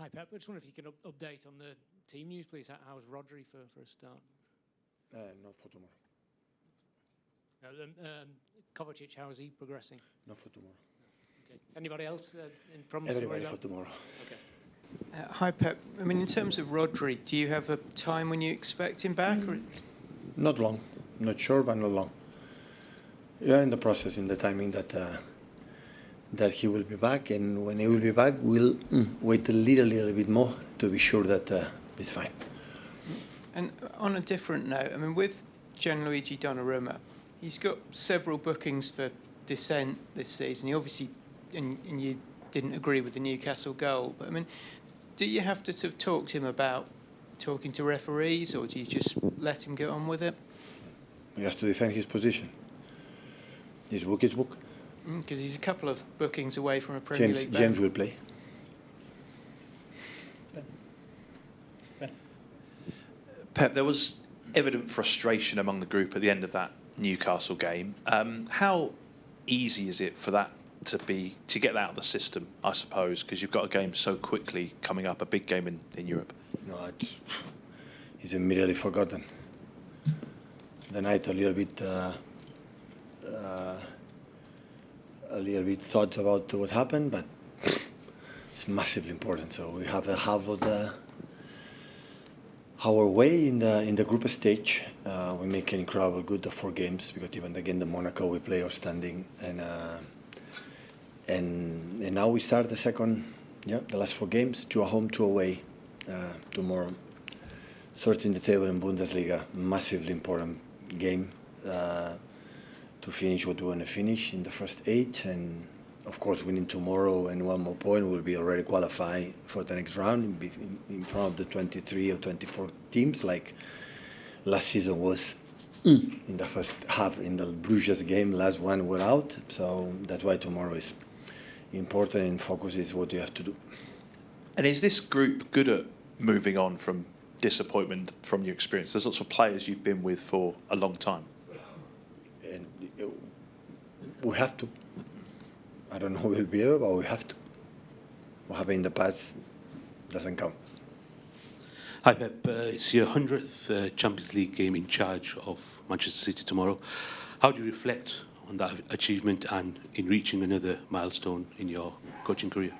Hi, Pep. I just wonder if you can update on the team news, please. How's Rodri for a start? Not for tomorrow. Kovacic, how is he progressing? Not for tomorrow. Okay. Anybody else in problems? Everybody for tomorrow. Okay. Hi, Pep. I mean, in terms of Rodri, do you have a time when you expect him back? Or? Not long. Not sure, but not long. We are in the process, in the timing that he will be back, and when he will be back, we'll wait a little bit more to be sure that it's fine. And on a different note, I mean, with Gianluigi Donnarumma, he's got several bookings for dissent this season. He obviously, and you didn't agree with the Newcastle goal, but I mean, do you have to sort of talk to him about talking to referees, or do you just let him get on with it? He has to defend his position. His book is book. Because he's a couple of bookings away from a Premier League ban. James will play. Pep, there was evident frustration among the group at the end of that Newcastle game. How easy is it for that to get that out of the system, I suppose, because you've got a game so quickly coming up, a big game in Europe? No, it's immediately forgotten. The night a little bit thoughts about what happened, but it's massively important. So we have a half of our way in the group stage. We make an incredible good of 4 games, because even again the Monaco we play outstanding, and now we start the last 4 games, 2 at home, 2 away tomorrow. 13 the table in Bundesliga, massively important game to finish what we want to finish in the first 8, and of course winning tomorrow and 1 more point will be already qualified for the next round in front of the 23 or 24 teams like last season was in the first half. In the Bruges game, last one were out, so that's why tomorrow is important, and focus is what you have to do. And is this group good at moving on from disappointment from your experience? There's lots of players you've been with for a long time. And we have to. I don't know who will be able, but we have to. What happened in the past doesn't count. Hi Pep, it's your 100th Champions League game in charge of Manchester City tomorrow. How do you reflect on that achievement and in reaching another milestone in your coaching career?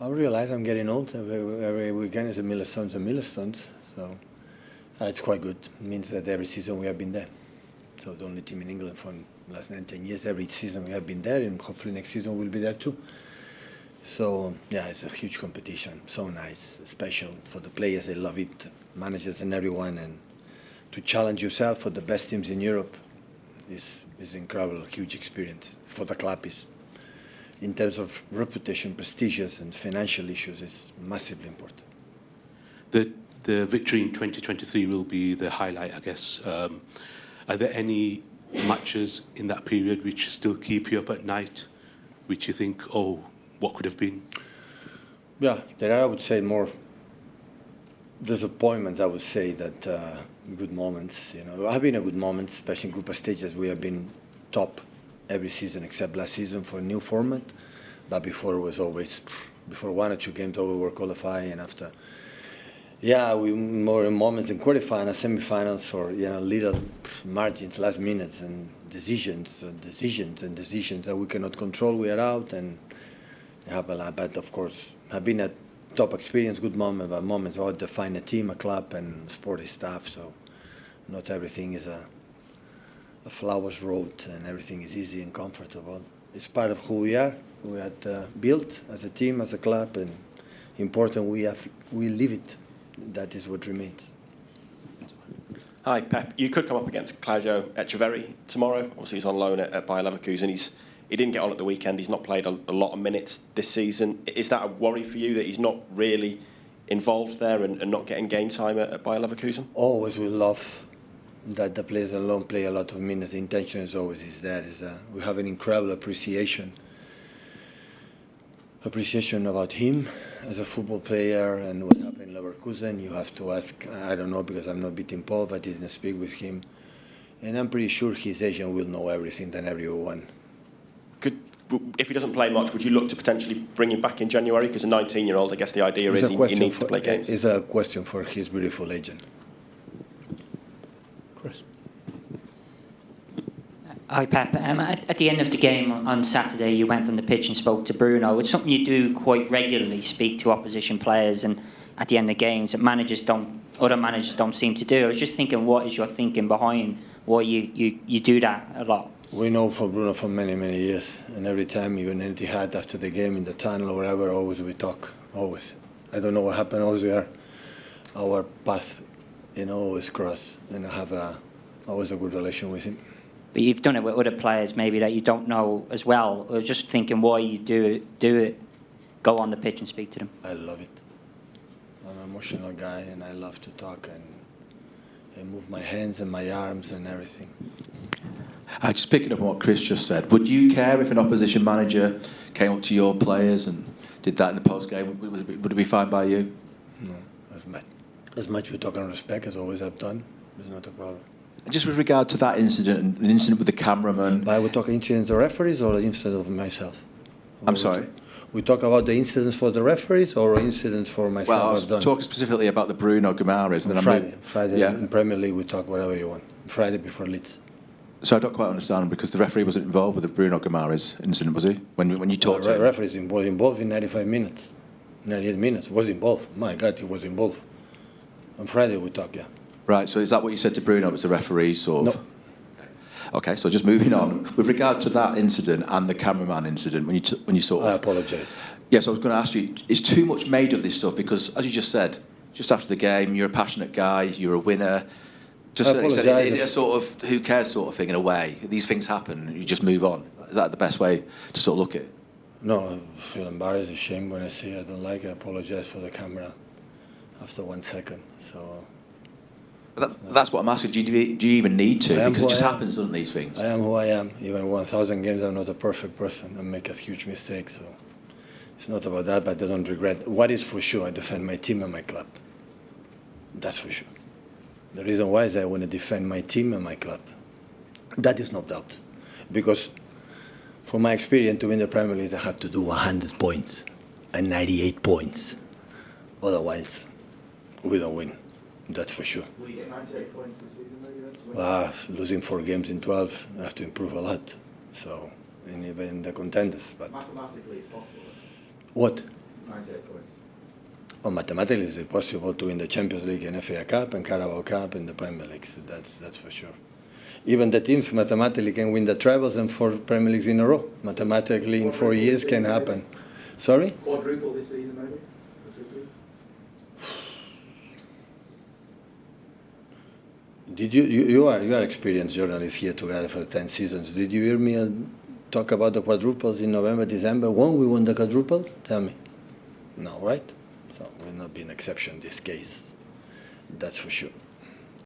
I realize I'm getting old. Every weekend is a milestone. So it's quite good. It means that every season we have been there. So the only team in England for the last 19 years, every season we have been there, and hopefully next season we'll be there too. So yeah, it's a huge competition. So nice, special for the players. They love it, managers and everyone. And to challenge yourself for the best teams in Europe is incredible, huge experience for the club. Is in terms of reputation, prestigious and financial issues, is massively important. The victory in 2023 will be the highlight, I guess. Are there any matches in that period which still keep you up at night, which you think, oh, what could have been? Yeah, there are, I would say, more disappointments. I would say that good moments. Have been a good moment, especially in group stages. We have been top every season except last season for a new format. But before it was always, before 1 or 2 games, we were qualifying, and after. Yeah, we more in moments in quarterfinals, semifinals for little margins, last minutes, and decisions that we cannot control. We are out, and have a lot. But of course, have been a top experience, good moment, but moments about define a team, a club, and sporty staff. So not everything is a flowers road, and everything is easy and comfortable. It's part of who we are. We had built as a team, as a club, and important we live it. That is what remains. Hi, Pep. You could come up against Claudio Echeverri tomorrow. Obviously, he's on loan at Bayer Leverkusen. He didn't get on at the weekend. He's not played a lot of minutes this season. Is that a worry for you that he's not really involved there and not getting game time at Bayer Leverkusen? Always we love that the players alone play a lot of minutes. The intention is always there. We have an incredible appreciation about him as a football player and what happened in Leverkusen. You have to ask, I don't know because I'm not bit involved, I didn't speak with him. And I'm pretty sure his agent will know everything than everyone. if he doesn't play much, would you look to potentially bring him back in January? Because a 19-year-old, I guess the idea is he needs to play games. It's a question for his beautiful agent. Chris. Hi, Pep. At the end of the game on Saturday, you went on the pitch and spoke to Bruno. It's something you do quite regularly, speak to opposition players, and at the end of games that other managers don't seem to do. I was just thinking, what is your thinking behind why you do that a lot? We know for Bruno for many, many years, and every time, even in Etihad after the game in the tunnel or wherever, always we talk, always. I don't know what happened, always our path, always cross, and I have always a good relation with him. But you've done it with other players maybe that you don't know as well. I was just thinking why you do it, go on the pitch and speak to them. I love it. I'm an emotional guy, and I love to talk, and I move my hands and my arms and everything. Just picking up on what Chris just said, would you care if an opposition manager came up to your players and did that in the post-game? Would it be fine by you? No, as much we talk on respect as always I've done. There's not a problem. And just with regard to that incident, an incident with the cameraman... But we talk incidents of referees or incidents of myself? I'm sorry? We talk about the incidents for the referees or incidents for myself? Well, I was talking specifically about the Bruno Guimarães. Friday yeah. In Premier League we talk whatever you want. Friday before Leeds. So I don't quite understand, because the referee wasn't involved with the Bruno Guimarães incident, was he? When you talked to him? The referee was involved in 95 minutes. 98 minutes. Was involved. My God, he was involved. On Friday we talk, yeah. Right, so is that what you said to Bruno as the referee, sort of? No. Okay, so just moving on. With regard to that incident and the cameraman incident, when you sort of... I apologise. Yes, I was going to ask you, is too much made of this stuff? Because, as you just said, just after the game, you're a passionate guy, you're a winner. Just to an extent, is it a sort of who cares sort of thing in a way? These things happen, you just move on. Is that the best way to sort of look at it? No, I feel embarrassed, ashamed when I see it. I don't like it. I apologise for the camera after 1 second. So... That's what I'm asking. Do you even need to? Because it just happens, doesn't these things? I am who I am. Even 1,000 games, I'm not a perfect person. I make a huge mistake. So it's not about that, but I don't regret. What is for sure, I defend my team and my club. That's for sure. The reason why is I want to defend my team and my club. That is no doubt. Because from my experience to win the Premier League, I have to do 100 points and 98 points. Otherwise, we don't win. That's for sure. Will you get 98 points this season, losing 4 games in 12, I have to improve a lot. So, and even in the contenders. But mathematically, it's possible. What? 98 points. Well, mathematically, it's possible to win the Champions League and FA Cup and Carabao Cup and the Premier League. So that's for sure. Even the teams mathematically can win the trebles and 4 Premier Leagues in a row. Mathematically, in 4 years can happen. Sorry? Quadruple this season, maybe? Did you are experienced journalists here together for 10 seasons. Did you hear me talk about the quadruples in November, December? When we won the quadruple? Tell me. No, right? So we'll not be an exception in this case. That's for sure.